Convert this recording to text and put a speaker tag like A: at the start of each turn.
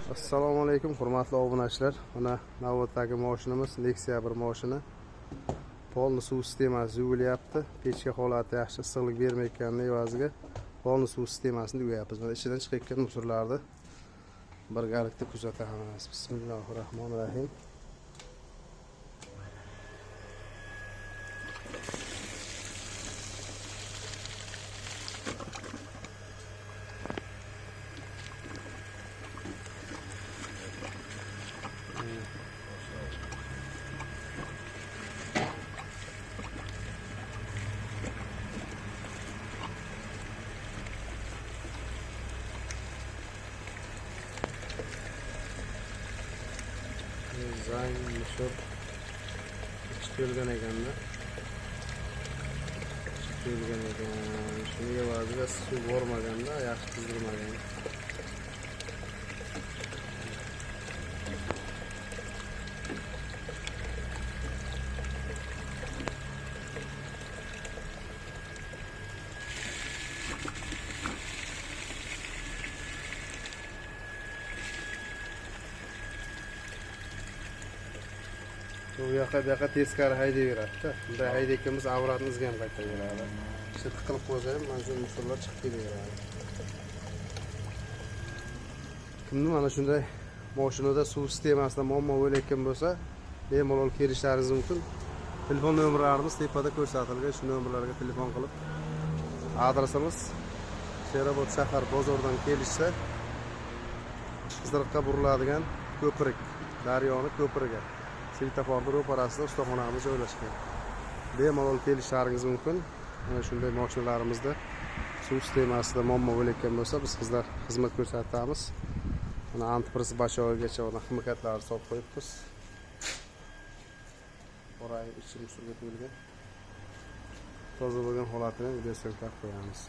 A: Assalomu alaykum hurmatli obunachilar. Mana navbatdagi mashinamiz Nexia 1 mashina. Polni suv sistemasi yuvilyapti. Pechka holati yaxshi, issiqlik bermayotganining evaziga polni suv sistemasini yuvayapmiz. Mana ichidan chiqayotgan musorlarni birgalikda kuzatamiz. Bismillahirrohmanirrohim. Zang mushur chiqilgan ekanda. Chiqilgan ekan. Shunga evaziga suv bormaganda, yaxshi tizdirmagan. Bu yoqqa teskari haydayveradi-da. Bunday haydayotganimiz avratimizga ham qaytaveradi. Ishni tiqilib qo'ysa ham mana shu musorlar chiqib ketaveradi. Kimni mana shunday mashinada suv sistemasida muammo bo'layotgan bo'lsa, bemalol kelishlaringiz mumkin. Telefon nomerlarimiz tepada ko'rsatilgan. Shu nomerlarga telefon qilib, adresimiz Sherobod shahar bozordan kelishsa, Qiziriqqa buriladigan ko'prik, daryoni ko'priga svetoforning ro'parasida ustaxonamiz joylashgan. Bemalol kelishlaringiz mumkin. Mana shunday mashinalarimizda suv sistemasida muammo bo'layotgan bo'lsa, biz sizlar xizmat ko'rsatamiz. Mana antipris bachoyigacha ona himoyatlarni solib qo'yibmiz. Orayib ichim suvga to'lgan. Toza bo'lgan holatini videoga qo'yamiz.